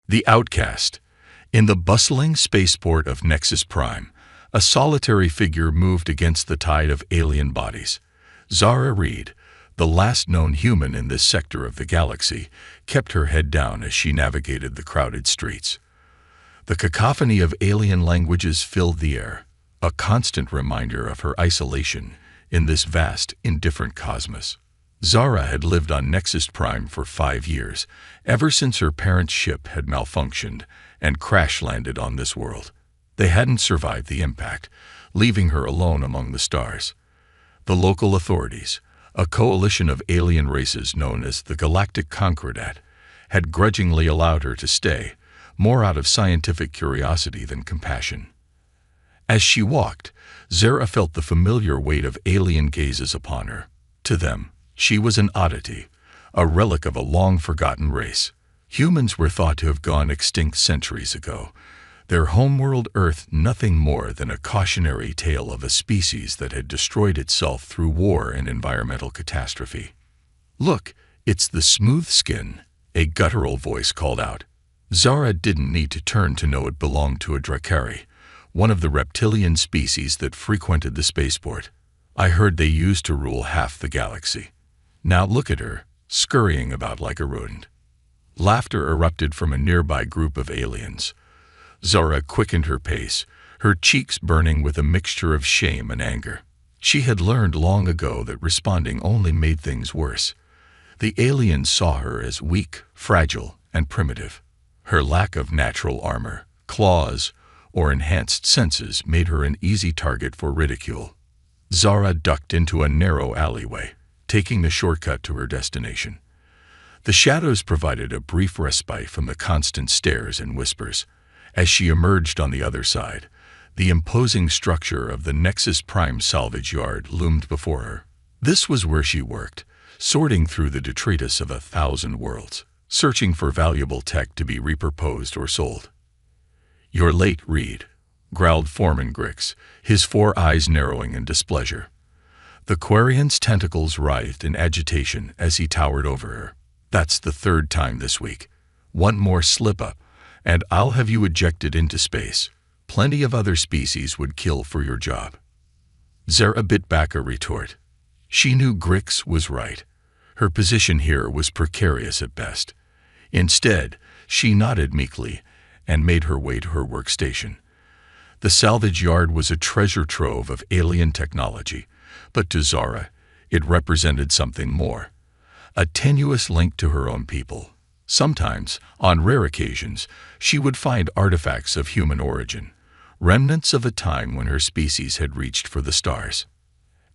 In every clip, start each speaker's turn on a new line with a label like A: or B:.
A: The Outcast. In the bustling spaceport of Nexus Prime, a solitary figure moved against the tide of alien bodies. Zara Reed, the last known human in this sector of the galaxy, kept her head down as she navigated the crowded streets. The cacophony of alien languages filled the air, a constant reminder of her isolation in this vast, indifferent cosmos. Zara had lived on Nexus Prime for 5 years, ever since her parents' ship had malfunctioned and crash-landed on this world. They hadn't survived the impact, leaving her alone among the stars. The local authorities, a coalition of alien races known as the Galactic Concordat, had grudgingly allowed her to stay, more out of scientific curiosity than compassion. As she walked, Zara felt the familiar weight of alien gazes upon her. To them, she was an oddity, a relic of a long-forgotten race. Humans were thought to have gone extinct centuries ago, their homeworld Earth nothing more than a cautionary tale of a species that had destroyed itself through war and environmental catastrophe. "Look, it's the smooth skin," a guttural voice called out. Zara didn't need to turn to know it belonged to a Drakari, one of the reptilian species that frequented the spaceport. "I heard they used to rule half the galaxy. Now look at her, scurrying about like a rodent." Laughter erupted from a nearby group of aliens. Zara quickened her pace, her cheeks burning with a mixture of shame and anger. She had learned long ago that responding only made things worse. The aliens saw her as weak, fragile, and primitive. Her lack of natural armor, claws, or enhanced senses made her an easy target for ridicule. Zara ducked into a narrow alleyway, taking the shortcut to her destination. The shadows provided a brief respite from the constant stares and whispers. As she emerged on the other side, the imposing structure of the Nexus Prime salvage yard loomed before her. This was where she worked, sorting through the detritus of 1,000 worlds, searching for valuable tech to be repurposed or sold. "You're late, Reed," growled Foreman Grix, his 4 eyes narrowing in displeasure. The Quarian's tentacles writhed in agitation as he towered over her. "That's the 3rd time this week. One more slip-up, and I'll have you ejected into space. Plenty of other species would kill for your job." Zara bit back a retort. She knew Grix was right. Her position here was precarious at best. Instead, she nodded meekly and made her way to her workstation. The salvage yard was a treasure trove of alien technology, but to Zara, it represented something more. A tenuous link to her own people. Sometimes, on rare occasions, she would find artifacts of human origin, remnants of a time when her species had reached for the stars.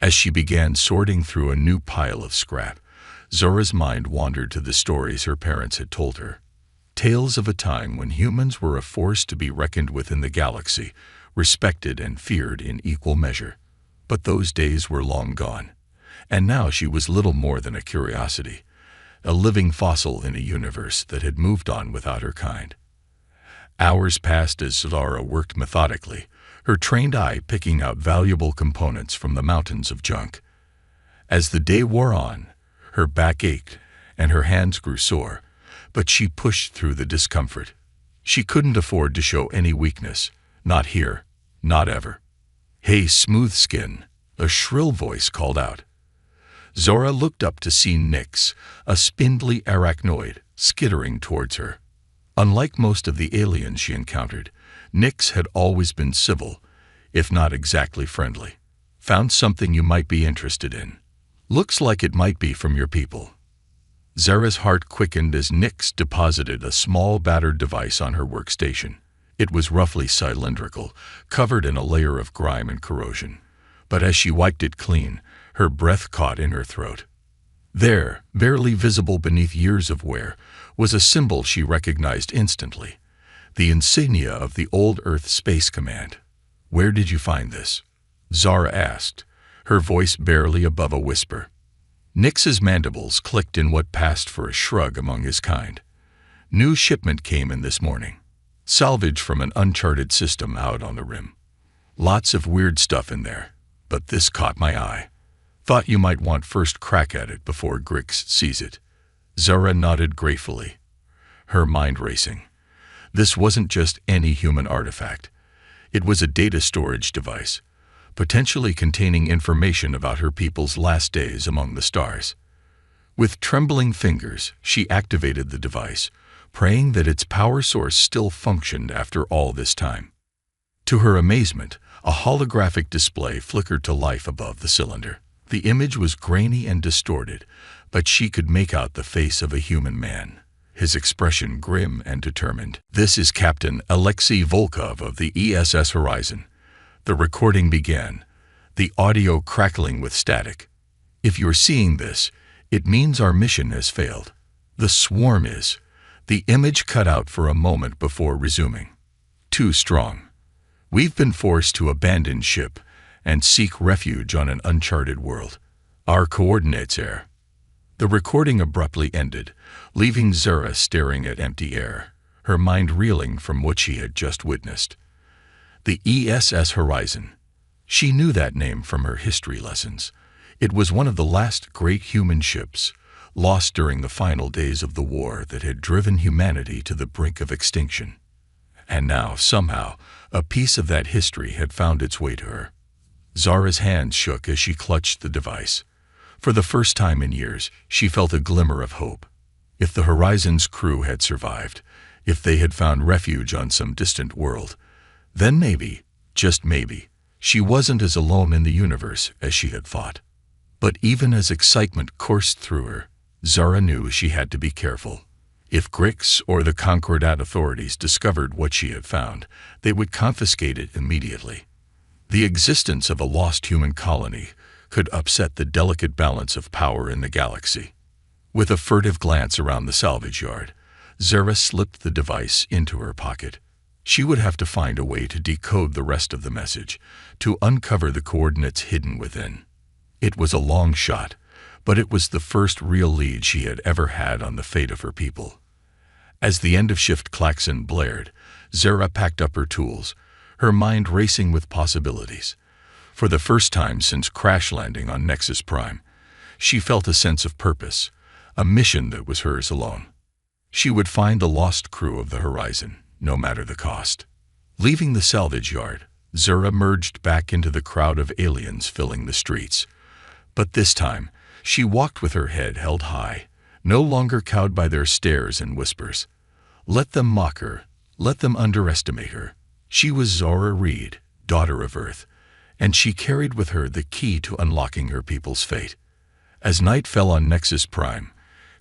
A: As she began sorting through a new pile of scrap, Zora's mind wandered to the stories her parents had told her. Tales of a time when humans were a force to be reckoned with in the galaxy, respected and feared in equal measure. But those days were long gone, and now she was little more than a curiosity, a living fossil in a universe that had moved on without her kind. Hours passed as Zara worked methodically, her trained eye picking out valuable components from the mountains of junk. As the day wore on, her back ached and her hands grew sore, but she pushed through the discomfort. She couldn't afford to show any weakness, not here, not ever. "Hey, smooth skin," a shrill voice called out. Zora looked up to see Nyx, a spindly arachnoid, skittering towards her. Unlike most of the aliens she encountered, Nyx had always been civil, if not exactly friendly. "Found something you might be interested in. Looks like it might be from your people." Zara's heart quickened as Nyx deposited a small battered device on her workstation. It was roughly cylindrical, covered in a layer of grime and corrosion. But as she wiped it clean, her breath caught in her throat. There, barely visible beneath years of wear, was a symbol she recognized instantly. The insignia of the Old Earth Space Command. "Where did you find this?" Zara asked, her voice barely above a whisper. Nyx's mandibles clicked in what passed for a shrug among his kind. "New shipment came in this morning. Salvage from an uncharted system out on the rim. Lots of weird stuff in there, but this caught my eye. Thought you might want first crack at it before Grix sees it." Zara nodded gratefully, her mind racing. This wasn't just any human artifact. It was a data storage device, potentially containing information about her people's last days among the stars. With trembling fingers, she activated the device, praying that its power source still functioned after all this time. To her amazement, a holographic display flickered to life above the cylinder. The image was grainy and distorted, but she could make out the face of a human man, his expression grim and determined. "This is Captain Alexei Volkov of the ESS Horizon." The recording began, the audio crackling with static. "If you're seeing this, it means our mission has failed. The swarm is." The image cut out for a moment before resuming. "Too strong. We've been forced to abandon ship and seek refuge on an uncharted world. Our coordinates are." The recording abruptly ended, leaving Zara staring at empty air, her mind reeling from what she had just witnessed. The ESS Horizon. She knew that name from her history lessons. It was one of the last great human ships, lost during the final days of the war that had driven humanity to the brink of extinction. And now, somehow, a piece of that history had found its way to her. Zara's hands shook as she clutched the device. For the first time in years, she felt a glimmer of hope. If the Horizon's crew had survived, if they had found refuge on some distant world, then maybe, just maybe, she wasn't as alone in the universe as she had thought. But even as excitement coursed through her, Zara knew she had to be careful. If Grix or the Concordat authorities discovered what she had found, they would confiscate it immediately. The existence of a lost human colony could upset the delicate balance of power in the galaxy. With a furtive glance around the salvage yard, Zara slipped the device into her pocket. She would have to find a way to decode the rest of the message, to uncover the coordinates hidden within. It was a long shot, but it was the first real lead she had ever had on the fate of her people. As the end-of-shift klaxon blared, Zara packed up her tools, her mind racing with possibilities. For the first time since crash landing on Nexus Prime, she felt a sense of purpose, a mission that was hers alone. She would find the lost crew of the Horizon, no matter the cost. Leaving the salvage yard, Zara merged back into the crowd of aliens filling the streets. But this time, she walked with her head held high, no longer cowed by their stares and whispers. Let them mock her, let them underestimate her. She was Zara Reed, daughter of Earth, and she carried with her the key to unlocking her people's fate. As night fell on Nexus Prime,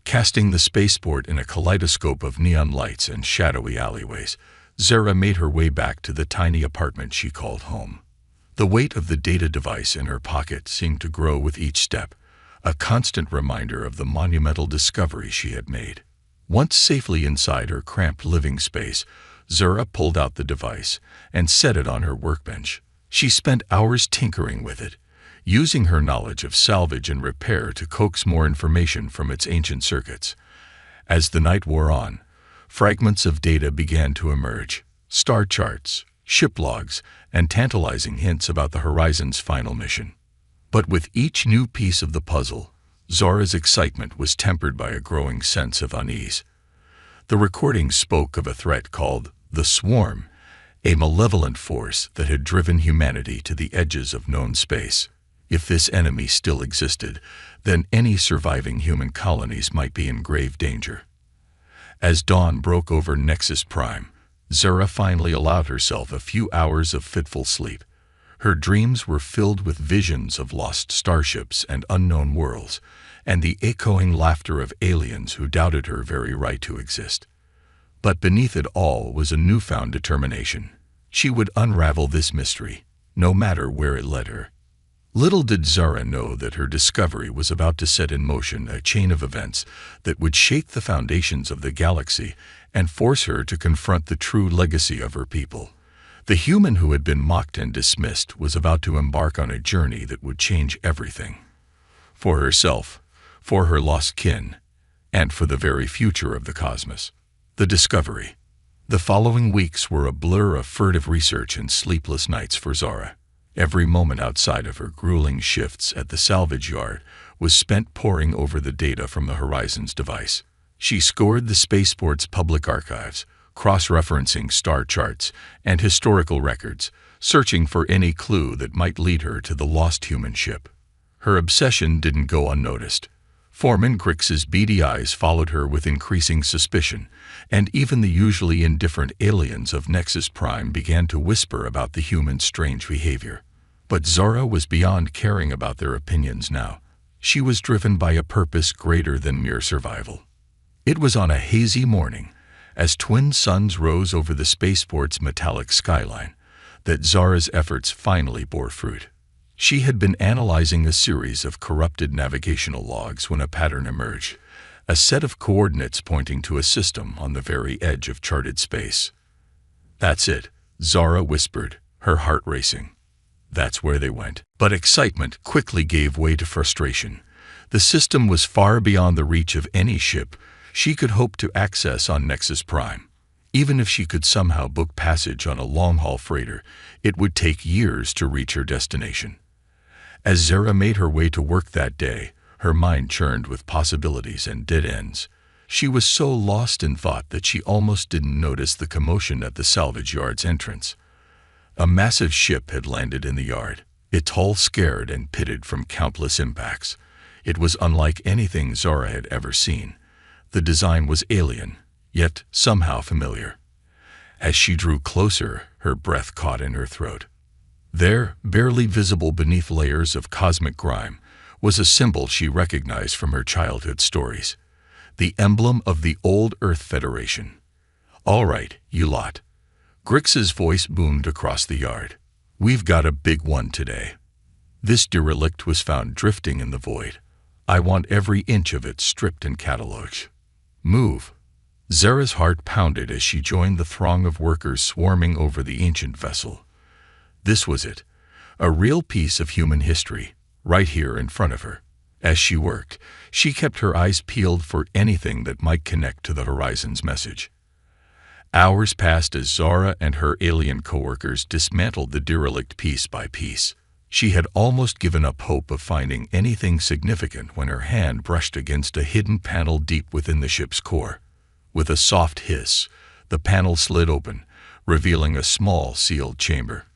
A: casting the spaceport in a kaleidoscope of neon lights and shadowy alleyways, Zara made her way back to the tiny apartment she called home. The weight of the data device in her pocket seemed to grow with each step, a constant reminder of the monumental discovery she had made. Once safely inside her cramped living space, Zara pulled out the device and set it on her workbench. She spent hours tinkering with it, using her knowledge of salvage and repair to coax more information from its ancient circuits. As the night wore on, fragments of data began to emerge, star charts, ship logs, and tantalizing hints about the Horizon's final mission. But with each new piece of the puzzle, Zara's excitement was tempered by a growing sense of unease. The recording spoke of a threat called the Swarm, a malevolent force that had driven humanity to the edges of known space. If this enemy still existed, then any surviving human colonies might be in grave danger. As dawn broke over Nexus Prime, Zara finally allowed herself a few hours of fitful sleep. Her dreams were filled with visions of lost starships and unknown worlds, and the echoing laughter of aliens who doubted her very right to exist. But beneath it all was a newfound determination. She would unravel this mystery, no matter where it led her. Little did Zara know that her discovery was about to set in motion a chain of events that would shake the foundations of the galaxy and force her to confront the true legacy of her people. The human who had been mocked and dismissed was about to embark on a journey that would change everything. For herself, for her lost kin, and for the very future of the cosmos. The discovery. The following weeks were a blur of furtive research and sleepless nights for Zara. Every moment outside of her grueling shifts at the salvage yard was spent poring over the data from the Horizon's device. She scoured the spaceport's public archives, cross-referencing star charts and historical records, searching for any clue that might lead her to the lost human ship. Her obsession didn't go unnoticed. Foreman Grix's beady eyes followed her with increasing suspicion, and even the usually indifferent aliens of Nexus Prime began to whisper about the humans' strange behavior. But Zara was beyond caring about their opinions now. She was driven by a purpose greater than mere survival. It was on a hazy morning, as twin suns rose over the spaceport's metallic skyline, that Zara's efforts finally bore fruit. She had been analyzing a series of corrupted navigational logs when a pattern emerged, a set of coordinates pointing to a system on the very edge of charted space. "That's it," Zara whispered, her heart racing. That's where they went. But excitement quickly gave way to frustration. The system was far beyond the reach of any ship she could hope to access on Nexus Prime. Even if she could somehow book passage on a long-haul freighter, it would take years to reach her destination. As Zara made her way to work that day, her mind churned with possibilities and dead ends. She was so lost in thought that she almost didn't notice the commotion at the salvage yard's entrance. A massive ship had landed in the yard, its hull scared and pitted from countless impacts. It was unlike anything Zara had ever seen. The design was alien, yet somehow familiar. As she drew closer, her breath caught in her throat. There, barely visible beneath layers of cosmic grime, was a symbol she recognized from her childhood stories. The emblem of the old Earth Federation. "All right, you lot." Grix's voice boomed across the yard. "We've got a big one today. This derelict was found drifting in the void. I want every inch of it stripped and catalogued. Move." Zara's heart pounded as she joined the throng of workers swarming over the ancient vessel. This was it, a real piece of human history, right here in front of her. As she worked, she kept her eyes peeled for anything that might connect to the Horizon's message. Hours passed as Zara and her alien coworkers dismantled the derelict piece by piece. She had almost given up hope of finding anything significant when her hand brushed against a hidden panel deep within the ship's core. With a soft hiss, the panel slid open, revealing a small sealed chamber.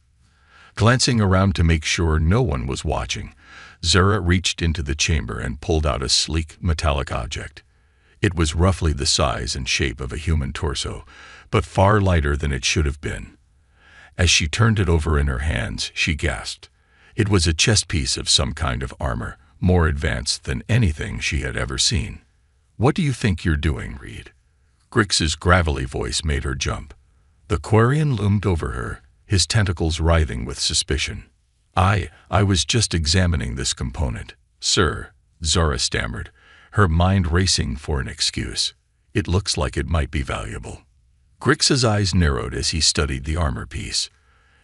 A: Glancing around to make sure no one was watching, Zara reached into the chamber and pulled out a sleek, metallic object. It was roughly the size and shape of a human torso, but far lighter than it should have been. As she turned it over in her hands, she gasped. It was a chest piece of some kind of armor, more advanced than anything she had ever seen. "What do you think you're doing, Reed?" Grix's gravelly voice made her jump. The Quarian loomed over her, his tentacles writhing with suspicion. I was just examining this component, sir," Zara stammered, her mind racing for an excuse. "It looks like it might be valuable." Grix's eyes narrowed as he studied the armor piece.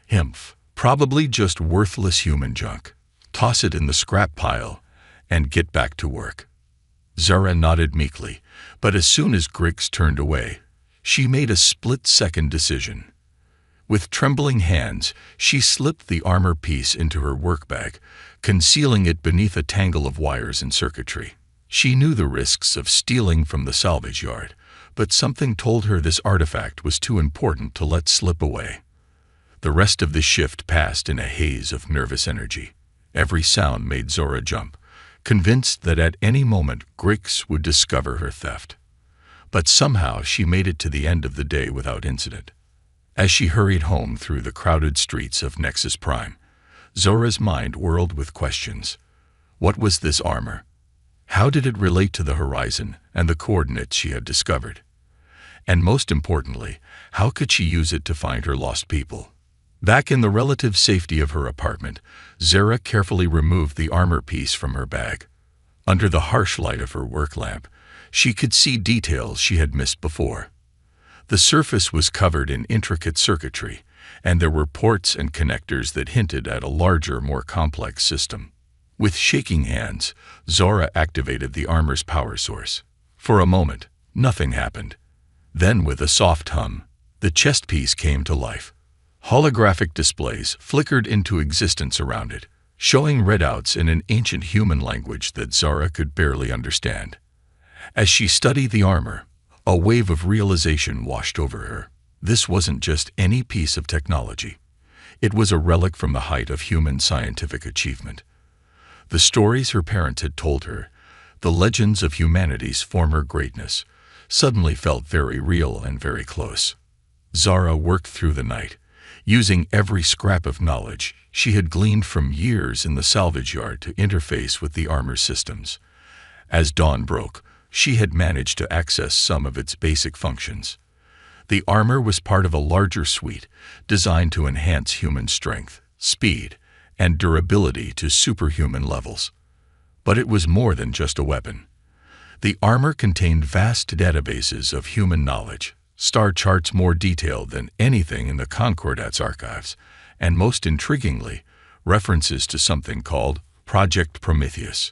A: "Himph, probably just worthless human junk. Toss it in the scrap pile and get back to work." Zara nodded meekly, but as soon as Grix turned away, she made a split-second decision. With trembling hands, she slipped the armor piece into her work bag, concealing it beneath a tangle of wires and circuitry. She knew the risks of stealing from the salvage yard, but something told her this artifact was too important to let slip away. The rest of the shift passed in a haze of nervous energy. Every sound made Zora jump, convinced that at any moment Grix would discover her theft. But somehow she made it to the end of the day without incident. As she hurried home through the crowded streets of Nexus Prime, Zora's mind whirled with questions. What was this armor? How did it relate to the Horizon and the coordinates she had discovered? And most importantly, how could she use it to find her lost people? Back in the relative safety of her apartment, Zara carefully removed the armor piece from her bag. Under the harsh light of her work lamp, she could see details she had missed before. The surface was covered in intricate circuitry, and there were ports and connectors that hinted at a larger, more complex system. With shaking hands, Zora activated the armor's power source. For a moment, nothing happened. Then, with a soft hum, the chest piece came to life. Holographic displays flickered into existence around it, showing readouts in an ancient human language that Zara could barely understand. As she studied the armor, A wave of realization washed over her. This wasn't just any piece of technology. It was a relic from the height of human scientific achievement. The stories her parents had told her, the legends of humanity's former greatness, suddenly felt very real and very close. Zara worked through the night, using every scrap of knowledge she had gleaned from years in the salvage yard to interface with the armor systems. As dawn broke, she had managed to access some of its basic functions. The armor was part of a larger suite designed to enhance human strength, speed, and durability to superhuman levels. But it was more than just a weapon. The armor contained vast databases of human knowledge, star charts more detailed than anything in the Concordat's archives, and most intriguingly, references to something called Project Prometheus,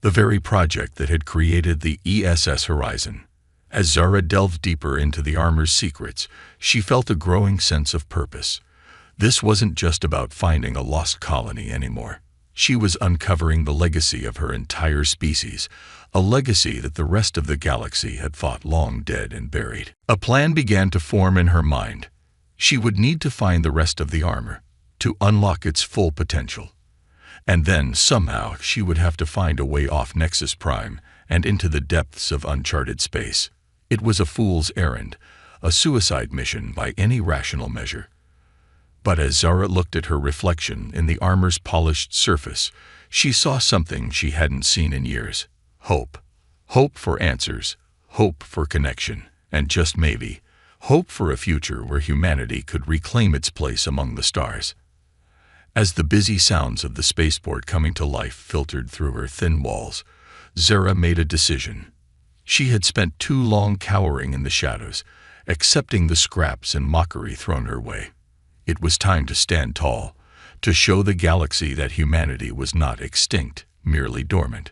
A: the very project that had created the ESS Horizon. As Zara delved deeper into the armor's secrets, she felt a growing sense of purpose. This wasn't just about finding a lost colony anymore. She was uncovering the legacy of her entire species, a legacy that the rest of the galaxy had thought long dead and buried. A plan began to form in her mind. She would need to find the rest of the armor, to unlock its full potential. And then, somehow, she would have to find a way off Nexus Prime and into the depths of uncharted space. It was a fool's errand, a suicide mission by any rational measure. But as Zara looked at her reflection in the armor's polished surface, she saw something she hadn't seen in years. Hope. Hope for answers, hope for connection, and just maybe, hope for a future where humanity could reclaim its place among the stars. As the busy sounds of the spaceport coming to life filtered through her thin walls, Zara made a decision. She had spent too long cowering in the shadows, accepting the scraps and mockery thrown her way. It was time to stand tall, to show the galaxy that humanity was not extinct, merely dormant.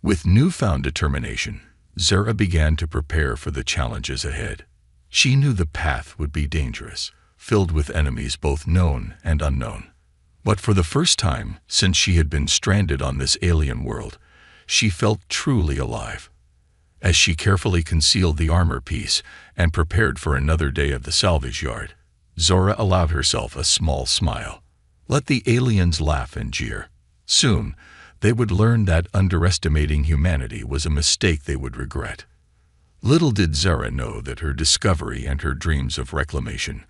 A: With newfound determination, Zara began to prepare for the challenges ahead. She knew the path would be dangerous, filled with enemies both known and unknown. But for the first time since she had been stranded on this alien world, she felt truly alive. As she carefully concealed the armor piece and prepared for another day of the salvage yard, Zara allowed herself a small smile. Let the aliens laugh and jeer. Soon, they would learn that underestimating humanity was a mistake they would regret. Little did Zara know that her discovery and her dreams of reclamation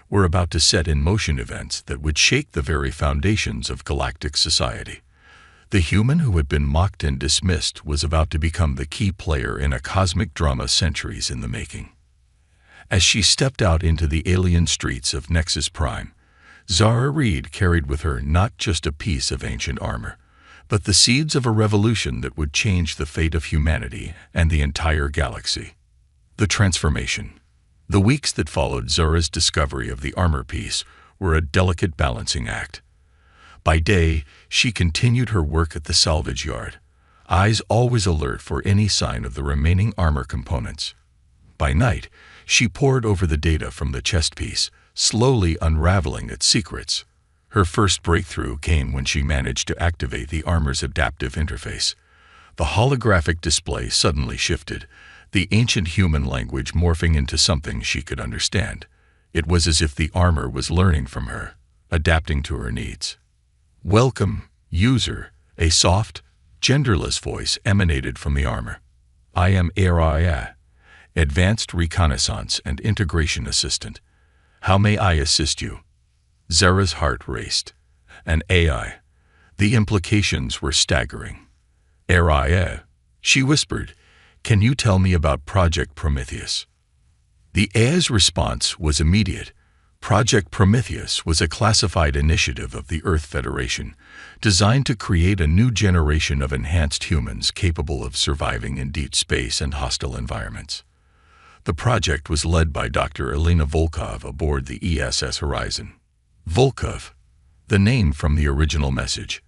A: were about to set in motion events that would shake the very foundations of galactic society. The human who had been mocked and dismissed was about to become the key player in a cosmic drama centuries in the making. As she stepped out into the alien streets of Nexus Prime, Zara Reed carried with her not just a piece of ancient armor, but the seeds of a revolution that would change the fate of humanity and the entire galaxy. The transformation. The weeks that followed Zara's discovery of the armor piece were a delicate balancing act. By day, she continued her work at the salvage yard, eyes always alert for any sign of the remaining armor components. By night, she pored over the data from the chest piece, slowly unraveling its secrets. Her first breakthrough came when she managed to activate the armor's adaptive interface. The holographic display suddenly shifted, the ancient human language morphing into something she could understand. It was as if the armor was learning from her, adapting to her needs. "Welcome, user," a soft, genderless voice emanated from the armor. "I am HFY, Advanced Reconnaissance and Integration Assistant. How may I assist you?" Zara's heart raced. An AI. The implications were staggering. "HFY," she whispered, "can you tell me about Project Prometheus?" The AI's response was immediate. Project Prometheus was a classified initiative of the Earth Federation, designed to create a new generation of enhanced humans capable of surviving in deep space and hostile environments. The project was led by Dr. Elena Volkov aboard the ESS Horizon. Volkov, the name from the original message.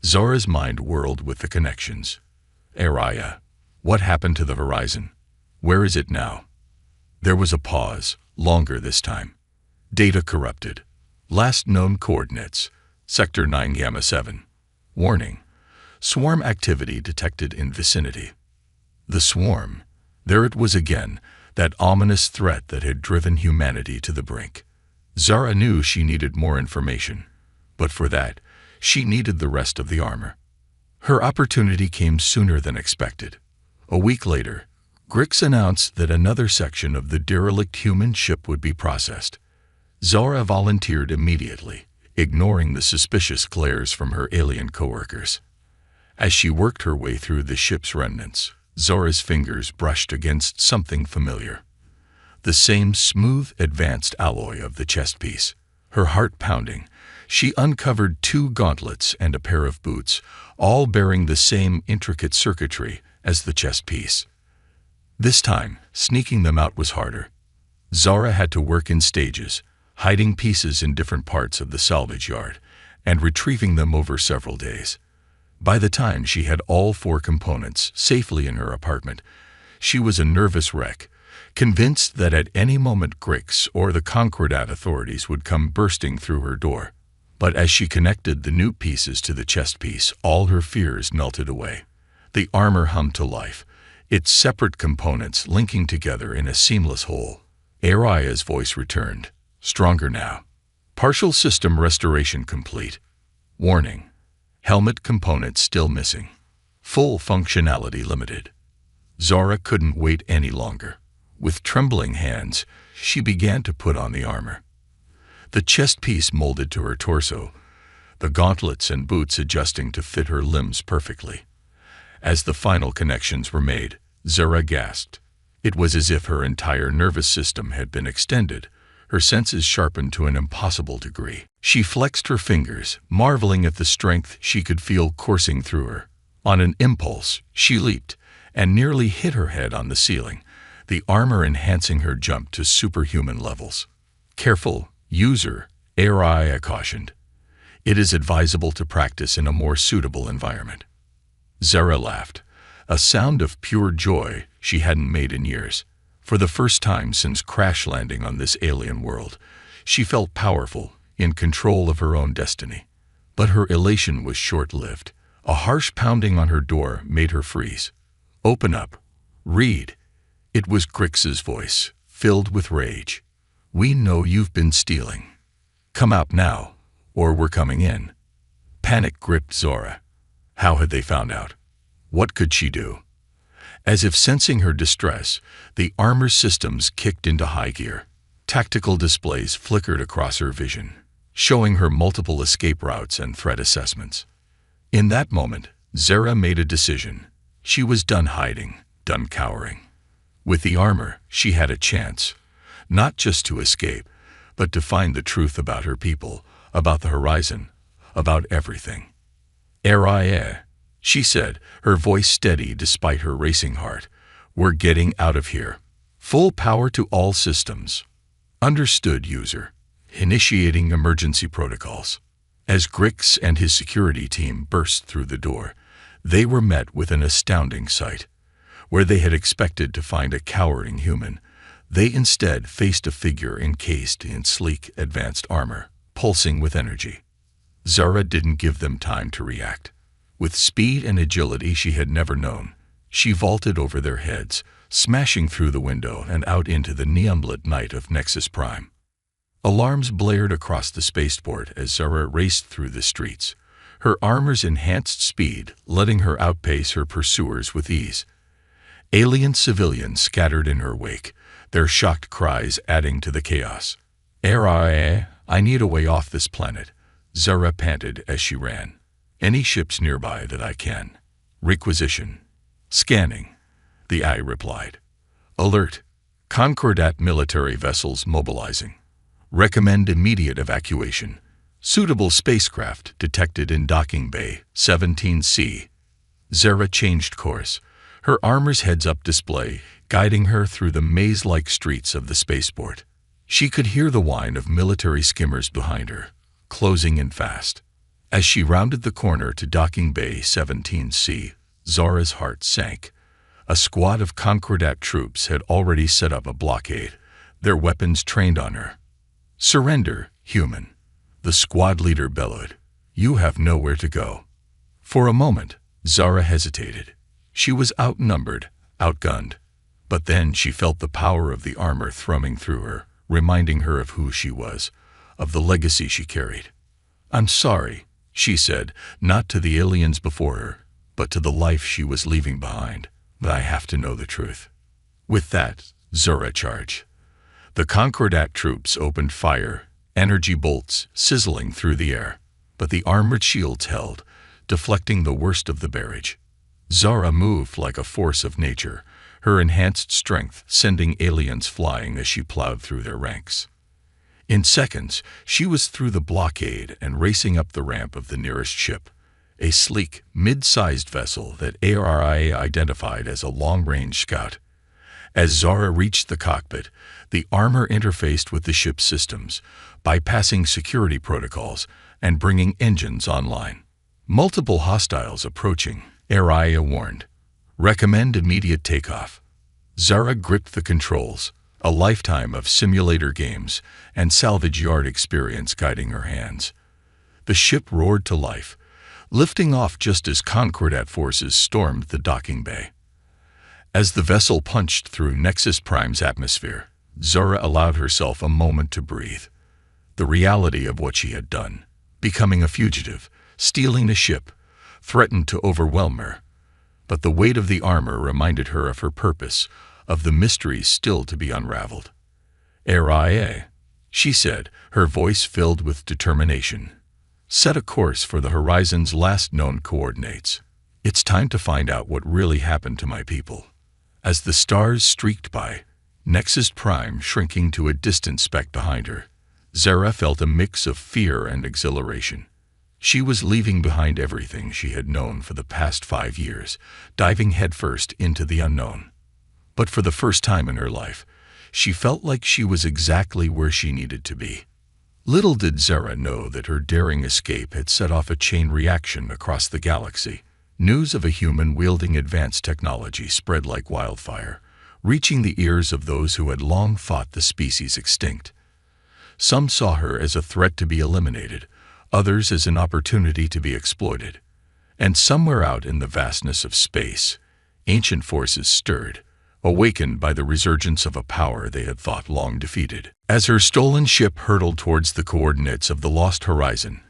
A: Zara's mind whirled with the connections. Araya, what happened to the Horizon? Where is it now? There was a pause, longer this time. Data corrupted. Last known coordinates, Sector 9 Gamma 7. Warning, swarm activity detected in vicinity. The swarm, There it was again, that ominous threat that had driven humanity to the brink. Zara knew she needed more information, but for that, she needed the rest of the armor. Her opportunity came sooner than expected. A week later, Grix announced that another section of the derelict human ship would be processed. Zara volunteered immediately, ignoring the suspicious glares from her alien coworkers. As she worked her way through the ship's remnants, Zora's fingers brushed against something familiar. The same smooth, advanced alloy of the chest piece. Her heart pounding, she uncovered 2 gauntlets and a pair of boots, all bearing the same intricate circuitry as the chest piece. This time, sneaking them out was harder. Zara had to work in stages, hiding pieces in different parts of the salvage yard, and retrieving them over several days. By the time she had all 4 components safely in her apartment, she was a nervous wreck, convinced that at any moment Grix or the Concordat authorities would come bursting through her door. But as she connected the new pieces to the chest piece, all her fears melted away. The armor hummed to life, its separate components linking together in a seamless whole. Aria's voice returned, stronger now. Partial system restoration complete. Warning: helmet components still missing. Full functionality limited. Zara couldn't wait any longer. With trembling hands, she began to put on the armor. The chest piece molded to her torso, the gauntlets and boots adjusting to fit her limbs perfectly. As the final connections were made, Zara gasped. It was as if her entire nervous system had been extended, her senses sharpened to an impossible degree. She flexed her fingers, marveling at the strength she could feel coursing through her. On an impulse, she leaped and nearly hit her head on the ceiling, the armor enhancing her jump to superhuman levels. Careful, user, Aria cautioned. It is advisable to practice in a more suitable environment. Zara laughed, a sound of pure joy she hadn't made in years. For the first time since crash landing on this alien world, she felt powerful, in control of her own destiny. But her elation was short-lived. A harsh pounding on her door made her freeze. "Open up. Read." It was Grix's voice, filled with rage. "We know you've been stealing. Come out now, or we're coming in." Panic gripped Zora. How had they found out? What could she do? As if sensing her distress, the armor systems kicked into high gear. Tactical displays flickered across her vision, showing her multiple escape routes and threat assessments. In that moment, Zara made a decision. She was done hiding, done cowering. With the armor, she had a chance, not just to escape, but to find the truth about her people, about the horizon, about everything. "Aria," she said, her voice steady despite her racing heart. "We're getting out of here. Full power to all systems." "Understood, user." Initiating emergency protocols. As Grix and his security team burst through the door, they were met with an astounding sight. Where they had expected to find a cowering human, they instead faced a figure encased in sleek, advanced armor, pulsing with energy. Zara didn't give them time to react. With speed and agility she had never known, she vaulted over their heads, smashing through the window and out into the neon-lit night of Nexus Prime. Alarms blared across the spaceport as Zara raced through the streets, her armor's enhanced speed letting her outpace her pursuers with ease. Alien civilians scattered in her wake, their shocked cries adding to the chaos. "Aria, I need a way off this planet," Zara panted as she ran. "Any ships nearby that I can." "Requisition." "Scanning," the eye replied. "Alert. Concordat military vessels mobilizing. Recommend immediate evacuation. Suitable spacecraft detected in docking bay 17C. Zara changed course, her armor's heads-up display guiding her through the maze-like streets of the spaceport. She could hear the whine of military skimmers behind her, closing in fast. As she rounded the corner to docking bay 17C, Zara's heart sank. A squad of Concordat troops had already set up a blockade, their weapons trained on her. "Surrender, human," the squad leader bellowed. "You have nowhere to go." For a moment, Zara hesitated. She was outnumbered, outgunned. But then she felt the power of the armor thrumming through her, reminding her of who she was, of the legacy she carried. "I'm sorry," she said, not to the aliens before her, but to the life she was leaving behind. "But I have to know the truth." With that, Zura charged. The Concordat troops opened fire, energy bolts sizzling through the air, but the armored shields held, deflecting the worst of the barrage. Zara moved like a force of nature, her enhanced strength sending aliens flying as she plowed through their ranks. In seconds, she was through the blockade and racing up the ramp of the nearest ship, a sleek, mid-sized vessel that ARIA identified as a long-range scout. As Zara reached the cockpit, the armor interfaced with the ship's systems, bypassing security protocols and bringing engines online. "Multiple hostiles approaching," ARIA warned. "Recommend immediate takeoff." Zara gripped the controls, a lifetime of simulator games and salvage yard experience guiding her hands. The ship roared to life, lifting off just as Concordat forces stormed the docking bay. As the vessel punched through Nexus Prime's atmosphere, Zara allowed herself a moment to breathe. The reality of what she had done, becoming a fugitive, stealing the ship, threatened to overwhelm her. But the weight of the armor reminded her of her purpose, of the mysteries still to be unraveled. "ARIA," she said, her voice filled with determination. "Set a course for the horizon's last known coordinates. It's time to find out what really happened to my people." As the stars streaked by, Nexus Prime shrinking to a distant speck behind her, Zara felt a mix of fear and exhilaration. She was leaving behind everything she had known for the past 5 years, diving headfirst into the unknown. But for the first time in her life, she felt like she was exactly where she needed to be. Little did Zara know that her daring escape had set off a chain reaction across the galaxy. News of a human wielding advanced technology spread like wildfire, reaching the ears of those who had long thought the species extinct. Some saw her as a threat to be eliminated, others as an opportunity to be exploited. And somewhere out in the vastness of space, ancient forces stirred, awakened by the resurgence of a power they had thought long defeated. As her stolen ship hurtled towards the coordinates of the lost horizon,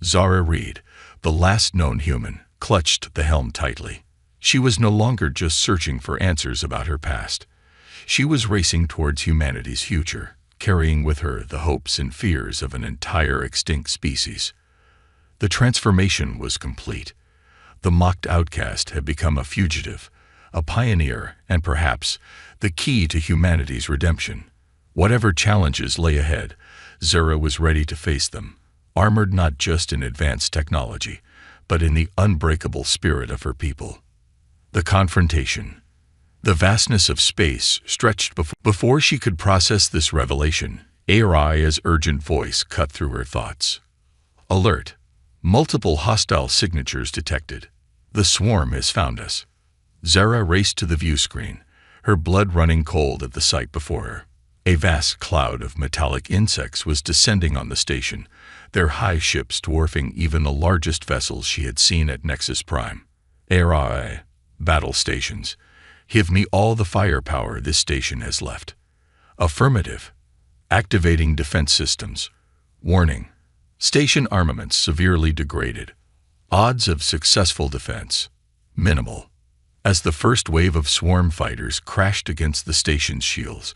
A: Zara Reed, the last known human, clutched the helm tightly. She was no longer just searching for answers about her past. She was racing towards humanity's future, carrying with her the hopes and fears of an entire extinct species. The transformation was complete. The mocked outcast had become a fugitive, a pioneer, and perhaps the key to humanity's redemption. Whatever challenges lay ahead, Zara was ready to face them, armored not just in advanced technology, but in the unbreakable spirit of her people. The confrontation. The vastness of space stretched before she could process this revelation. ARIA's urgent voice cut through her thoughts. "Alert! Multiple hostile signatures detected. The swarm has found us." Zara raced to the view screen, her blood running cold at the sight before her. A vast cloud of metallic insects was descending on the station, their high ships dwarfing even the largest vessels she had seen at Nexus Prime. ARIA, battle stations. Give me all the firepower this station has left. Affirmative. Activating defense systems. Warning. Station armaments severely degraded. Odds of successful defense. Minimal. As the first wave of swarm fighters crashed against the station's shields,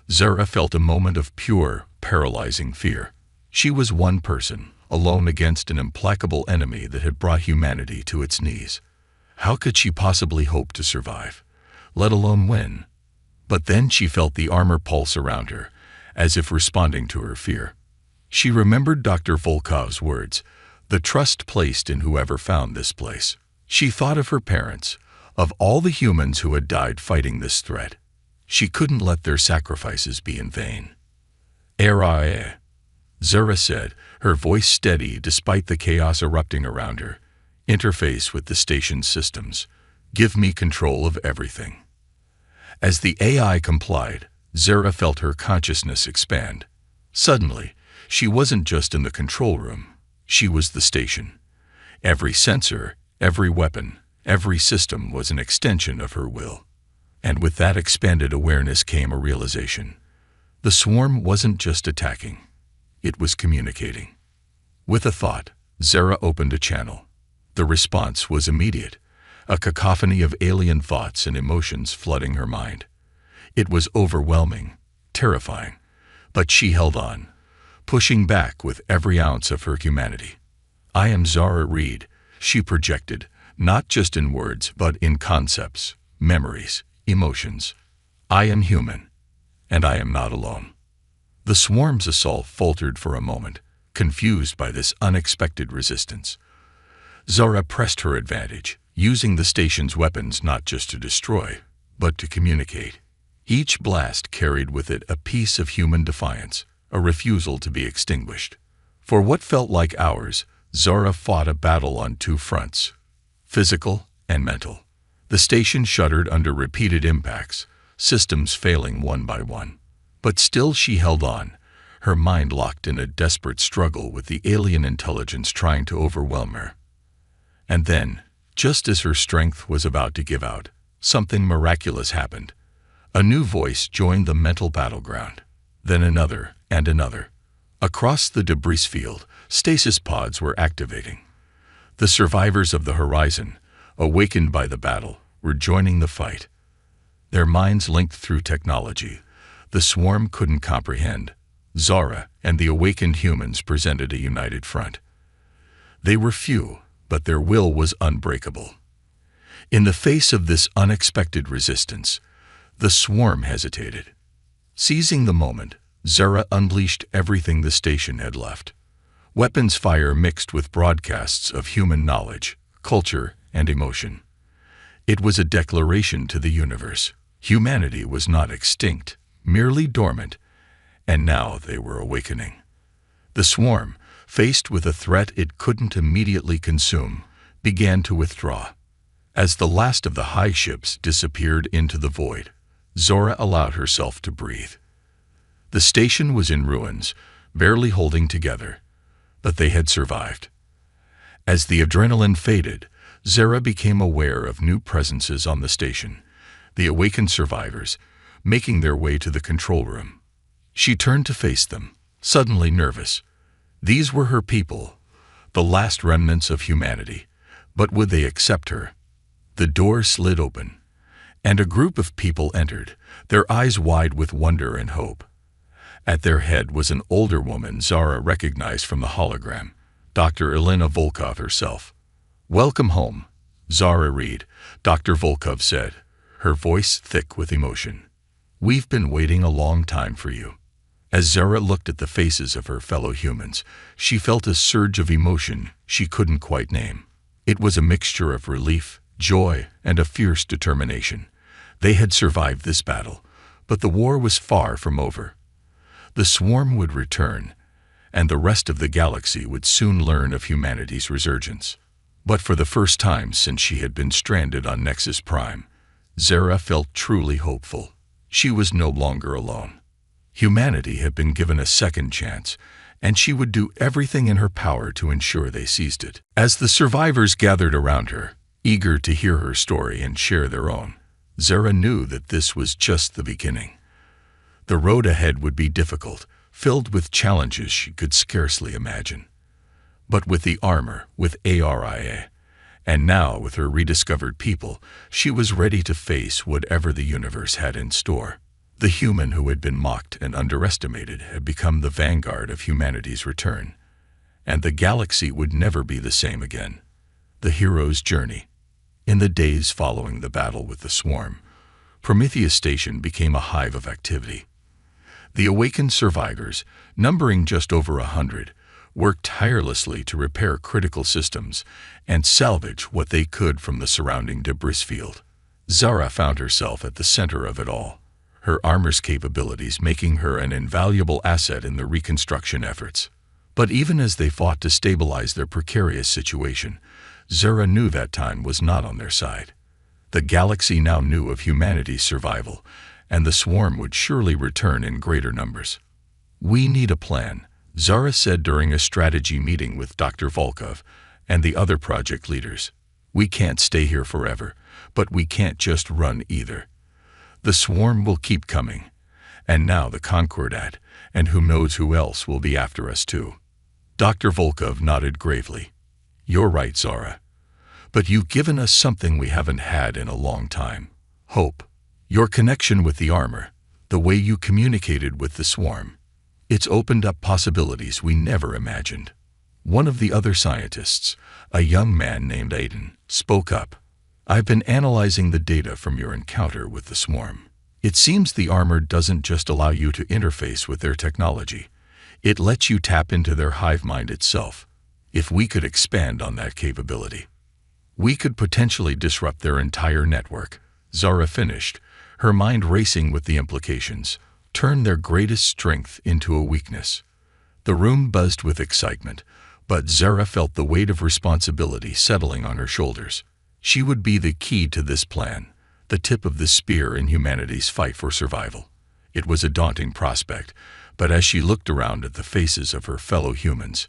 A: Zara felt a moment of pure, paralyzing fear. She was one person, alone against an implacable enemy that had brought humanity to its knees. How could she possibly hope to survive, let alone win? But then she felt the armor pulse around her, as if responding to her fear. She remembered Dr. Volkov's words, the trust placed in whoever found this place. She thought of her parents, of all the humans who had died fighting this threat. She couldn't let their sacrifices be in vain. "ARIA," Zara said, her voice steady despite the chaos erupting around her. "Interface with the station's systems. Give me control of everything." As the AI complied, Zara felt her consciousness expand. Suddenly, she wasn't just in the control room. She was the station. Every sensor, every weapon, every system was an extension of her will. And with that expanded awareness came a realization. The swarm wasn't just attacking. It was communicating. With a thought, Zara opened a channel. The response was immediate, a cacophony of alien thoughts and emotions flooding her mind. It was overwhelming, terrifying, but she held on, pushing back with every ounce of her humanity. "I am Zara Reed," she projected, not just in words, but in concepts, memories, emotions. "I am human, and I am not alone." The swarm's assault faltered for a moment, confused by this unexpected resistance. Zara pressed her advantage, using the station's weapons not just to destroy, but to communicate. Each blast carried with it a piece of human defiance, a refusal to be extinguished. For what felt like hours, Zara fought a battle on two fronts, physical and mental. The station shuddered under repeated impacts, systems failing one by one. But still she held on, her mind locked in a desperate struggle with the alien intelligence trying to overwhelm her. And then, just as her strength was about to give out, something miraculous happened. A new voice joined the mental battleground, then another and another. Across the debris field, stasis pods were activating. The survivors of the horizon, awakened by the battle, were joining the fight. Their minds linked through technology the swarm couldn't comprehend. Zara and the awakened humans presented a united front. They were few, but their will was unbreakable. In the face of this unexpected resistance, the swarm hesitated. Seizing the moment, Zara unleashed everything the station had left. Weapons fire mixed with broadcasts of human knowledge, culture, and emotion. It was a declaration to the universe. Humanity was not extinct, merely dormant, and now they were awakening. The swarm, faced with a threat it couldn't immediately consume, began to withdraw. As the last of the high ships disappeared into the void, Zara allowed herself to breathe. The station was in ruins, barely holding together, but they had survived. As the adrenaline faded, Zara became aware of new presences on the station, the awakened survivors, making their way to the control room. She turned to face them, suddenly nervous. These were her people, the last remnants of humanity, but would they accept her? The door slid open, and a group of people entered, their eyes wide with wonder and hope. At their head was an older woman Zara recognized from the hologram, Dr. Elena Volkov herself. "Welcome home, Zara Reed," Dr. Volkov said, her voice thick with emotion. "We've been waiting a long time for you." As Zara looked at the faces of her fellow humans, she felt a surge of emotion she couldn't quite name. It was a mixture of relief, joy, and a fierce determination. They had survived this battle, but the war was far from over. The swarm would return, and the rest of the galaxy would soon learn of humanity's resurgence. But for the first time since she had been stranded on Nexus Prime, Zara felt truly hopeful. She was no longer alone. Humanity had been given a second chance, and she would do everything in her power to ensure they seized it. As the survivors gathered around her, eager to hear her story and share their own, Zara knew that this was just the beginning. The road ahead would be difficult, filled with challenges she could scarcely imagine. But with the armor, with ARIA, and now with her rediscovered people, she was ready to face whatever the universe had in store. The human who had been mocked and underestimated had become the vanguard of humanity's return, and the galaxy would never be the same again. The hero's journey. In the days following the battle with the swarm, Prometheus Station became a hive of activity. The awakened survivors, numbering just over 100, worked tirelessly to repair critical systems and salvage what they could from the surrounding debris field. Zara found herself at the center of it all, her armor's capabilities making her an invaluable asset in the reconstruction efforts. But even as they fought to stabilize their precarious situation, Zara knew that time was not on their side. The galaxy now knew of humanity's survival, and the swarm would surely return in greater numbers. "We need a plan," Zara said during a strategy meeting with Dr. Volkov and the other project leaders. "We can't stay here forever, but we can't just run either. The swarm will keep coming. And now the Concordat, and who knows who else will be after us too. Dr. Volkov nodded gravely. You're right, Zara. But you've given us something we haven't had in a long time. Hope. Your connection with the armor, the way you communicated with the swarm. It's opened up possibilities we never imagined. One of the other scientists, a young man named Aiden, spoke up. I've been analyzing the data from your encounter with the swarm. It seems the armor doesn't just allow you to interface with their technology. It lets you tap into their hive mind itself. If we could expand on that capability, we could potentially disrupt their entire network. Zara finished, her mind racing with the implications. Turn their greatest strength into a weakness. The room buzzed with excitement, but Zara felt the weight of responsibility settling on her shoulders. She would be the key to this plan, the tip of the spear in humanity's fight for survival. It was a daunting prospect, but as she looked around at the faces of her fellow humans,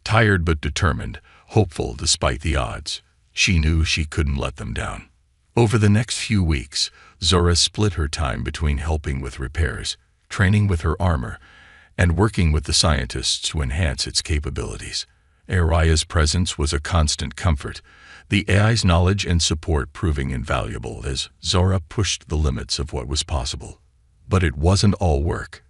A: tired but determined, hopeful despite the odds, she knew she couldn't let them down. Over the next few weeks, Zora split her time between helping with repairs, training with her armor, and working with the scientists to enhance its capabilities. Araya's presence was a constant comfort, the AI's knowledge and support proving invaluable as Zora pushed the limits of what was possible. But it wasn't all work.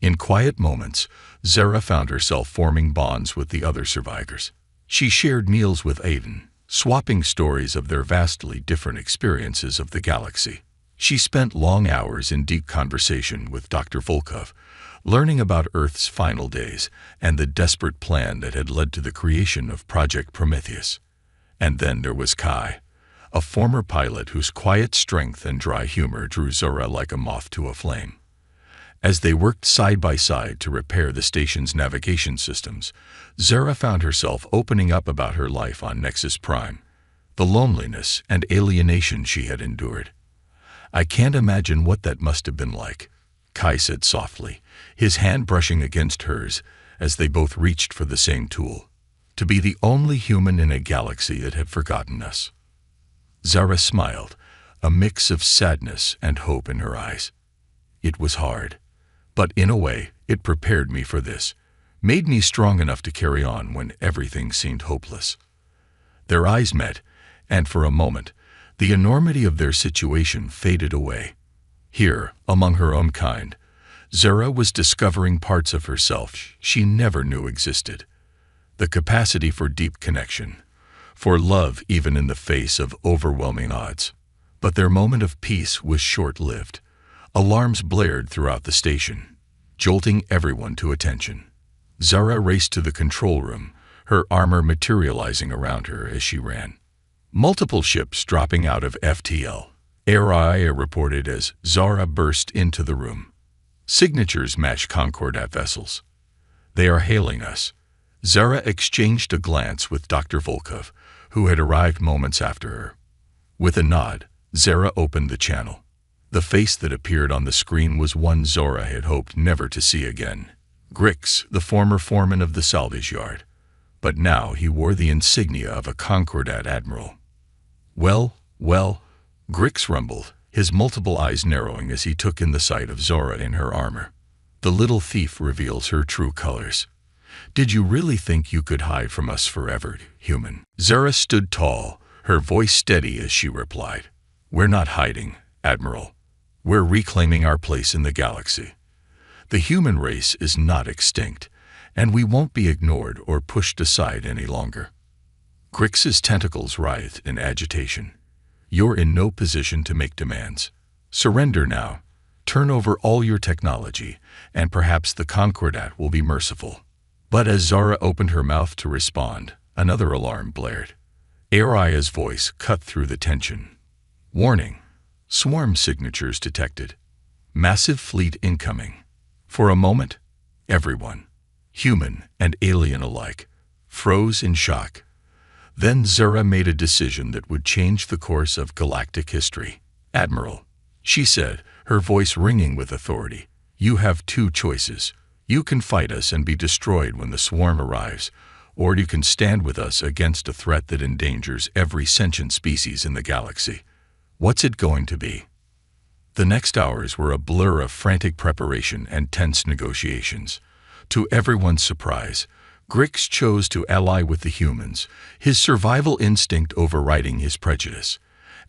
A: In quiet moments, Zara found herself forming bonds with the other survivors. She shared meals with Aiden, swapping stories of their vastly different experiences of the galaxy. She spent long hours in deep conversation with Dr. Volkov, learning about Earth's final days and the desperate plan that had led to the creation of Project Prometheus. And then there was Kai, a former pilot whose quiet strength and dry humor drew Zora like a moth to a flame. As they worked side by side to repair the station's navigation systems, Zara found herself opening up about her life on Nexus Prime, the loneliness and alienation she had endured. I can't imagine what that must have been like, Kai said softly, his hand brushing against hers as they both reached for the same tool. To be the only human in a galaxy that had forgotten us. Zara smiled, a mix of sadness and hope in her eyes. It was hard. But in a way, it prepared me for this, made me strong enough to carry on when everything seemed hopeless. Their eyes met, and for a moment, the enormity of their situation faded away. Here, among her own kind, Zara was discovering parts of herself she never knew existed. The capacity for deep connection, for love even in the face of overwhelming odds. But their moment of peace was short-lived. Alarms blared throughout the station, jolting everyone to attention. Zara raced to the control room, her armor materializing around her as she ran. Multiple ships dropping out of FTL. Araya reported as Zara burst into the room. Signatures match Concordat vessels. They are hailing us. Zara exchanged a glance with Dr. Volkov, who had arrived moments after her. With a nod, Zara opened the channel. The face that appeared on the screen was one Zora had hoped never to see again. Grix, the former foreman of the salvage yard. But now he wore the insignia of a Concordat admiral. Well, Grix rumbled, his multiple eyes narrowing as he took in the sight of Zora in her armor. The little thief reveals her true colors. Did you really think you could hide from us forever, human? Zara stood tall, her voice steady as she replied. We're not hiding, Admiral. We're reclaiming our place in the galaxy. The human race is not extinct, and we won't be ignored or pushed aside any longer. Grix's tentacles writhed in agitation. You're in no position to make demands. Surrender now. Turn over all your technology, and perhaps the Concordat will be merciful. But as Zara opened her mouth to respond, another alarm blared. Araya's voice cut through the tension. Warning. Swarm signatures detected. Massive fleet incoming. For a moment, everyone, human and alien alike, froze in shock. Then Zara made a decision that would change the course of galactic history. Admiral, she said, her voice ringing with authority, you have two choices. You can fight us and be destroyed when the swarm arrives, or you can stand with us against a threat that endangers every sentient species in the galaxy. What's it going to be? The next hours were a blur of frantic preparation and tense negotiations. To everyone's surprise, Grix chose to ally with the humans, his survival instinct overriding his prejudice.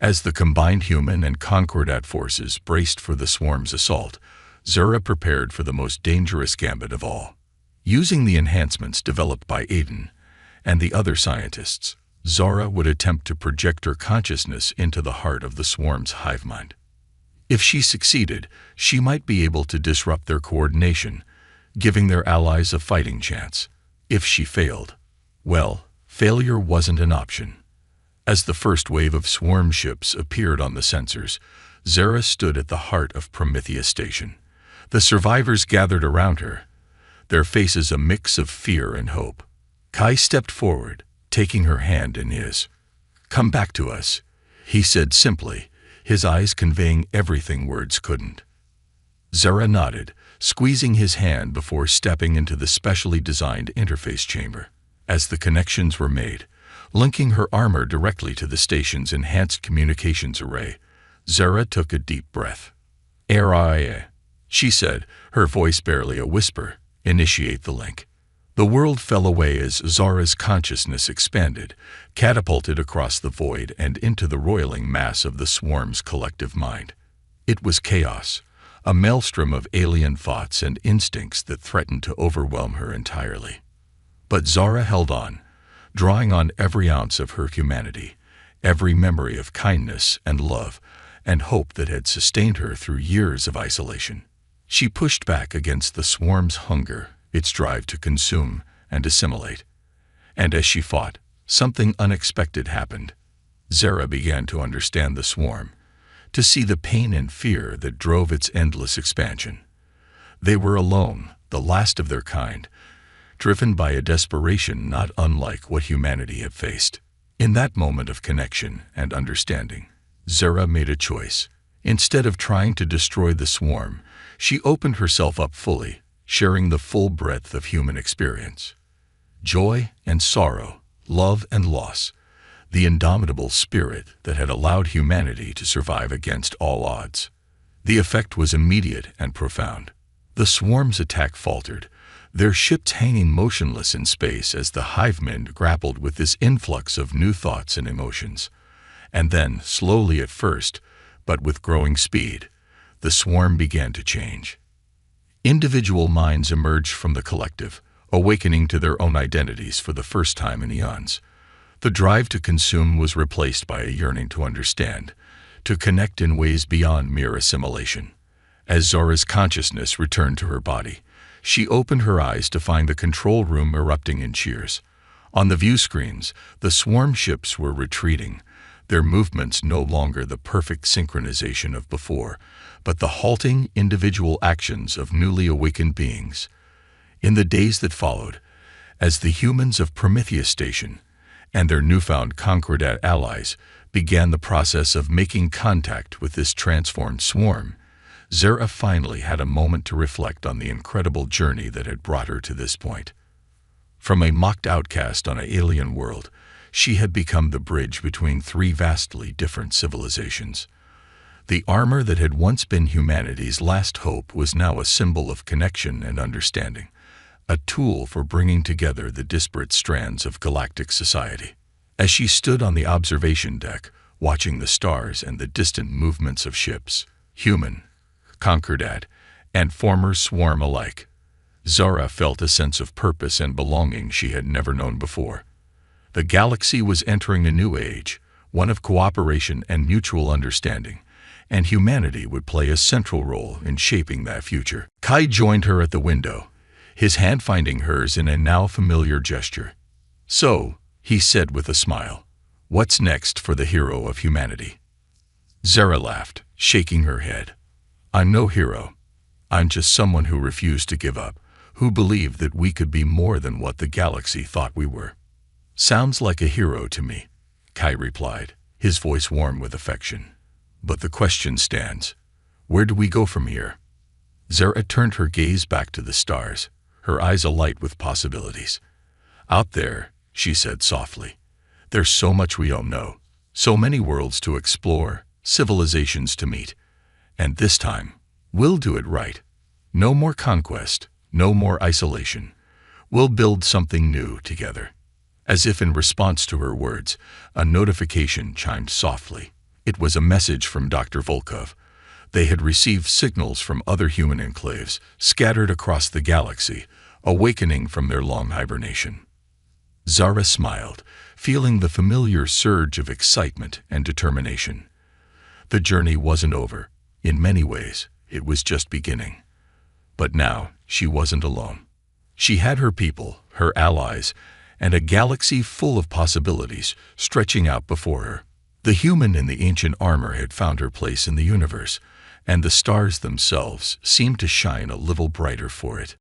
A: As the combined human and Concordat forces braced for the swarm's assault, Zura prepared for the most dangerous gambit of all. Using the enhancements developed by Aiden and the other scientists, Zara would attempt to project her consciousness into the heart of the swarm's hive mind. If she succeeded, she might be able to disrupt their coordination, giving their allies a fighting chance. If she failed, well, failure wasn't an option. As the first wave of swarm ships appeared on the sensors, Zara stood at the heart of Prometheus Station. The survivors gathered around her, their faces a mix of fear and hope. Kai stepped forward, taking her hand in his. "Come back to us," he said simply, his eyes conveying everything words couldn't. Zara nodded, squeezing his hand before stepping into the specially designed interface chamber. As the connections were made, linking her armor directly to the station's enhanced communications array, Zara took a deep breath. "Aria," she said, her voice barely a whisper. "Initiate the link." The world fell away as Zara's consciousness expanded, catapulted across the void and into the roiling mass of the swarm's collective mind. It was chaos, a maelstrom of alien thoughts and instincts that threatened to overwhelm her entirely. But Zara held on, drawing on every ounce of her humanity, every memory of kindness and love and hope that had sustained her through years of isolation. She pushed back against the swarm's hunger, its drive to consume and assimilate. And as she fought, something unexpected happened. Zara began to understand the swarm, to see the pain and fear that drove its endless expansion. They were alone, the last of their kind, driven by a desperation not unlike what humanity had faced. In that moment of connection and understanding, Zara made a choice. Instead of trying to destroy the swarm, she opened herself up fully, sharing the full breadth of human experience. Joy and sorrow, love and loss, the indomitable spirit that had allowed humanity to survive against all odds. The effect was immediate and profound. The swarm's attack faltered, their ships hanging motionless in space as the hivemen grappled with this influx of new thoughts and emotions. And then, slowly at first, but with growing speed, the swarm began to change. Individual minds emerged from the collective, awakening to their own identities for the first time in eons. The drive to consume was replaced by a yearning to understand, to connect in ways beyond mere assimilation. As Zara's consciousness returned to her body, she opened her eyes to find the control room erupting in cheers. On the view screens, the swarm ships were retreating, their movements no longer the perfect synchronization of before, but the halting individual actions of newly awakened beings. In the days that followed, as the humans of Prometheus Station and their newfound Concordat allies began the process of making contact with this transformed swarm, Zara finally had a moment to reflect on the incredible journey that had brought her to this point. From a mocked outcast on an alien world, she had become the bridge between three vastly different civilizations. The armor that had once been humanity's last hope was now a symbol of connection and understanding, a tool for bringing together the disparate strands of galactic society. As she stood on the observation deck, watching the stars and the distant movements of ships, human, Concordat, and former swarm alike, Zara felt a sense of purpose and belonging she had never known before. The galaxy was entering a new age, one of cooperation and mutual understanding, and humanity would play a central role in shaping that future. Kai joined her at the window, his hand finding hers in a now familiar gesture. "So," he said with a smile, "what's next for the hero of humanity?" Zara laughed, shaking her head. "I'm no hero. I'm just someone who refused to give up, who believed that we could be more than what the galaxy thought we were." "Sounds like a hero to me," Kai replied, his voice warm with affection. "But the question stands. Where do we go from here?" Zara turned her gaze back to the stars, her eyes alight with possibilities. "Out there," she said softly, "there's so much we don't know, so many worlds to explore, civilizations to meet, And this time, we'll do it right. No more conquest, no more isolation. We'll build something new together." As if in response to her words, a notification chimed softly. It was a message from Dr. Volkov. They had received signals from other human enclaves scattered across the galaxy, awakening from their long hibernation. Zara smiled, feeling the familiar surge of excitement and determination. The journey wasn't over. In many ways, it was just beginning. But now, she wasn't alone. She had her people, her allies, and a galaxy full of possibilities stretching out before her. The human in the ancient armor had found her place in the universe, and the stars themselves seemed to shine a little brighter for it.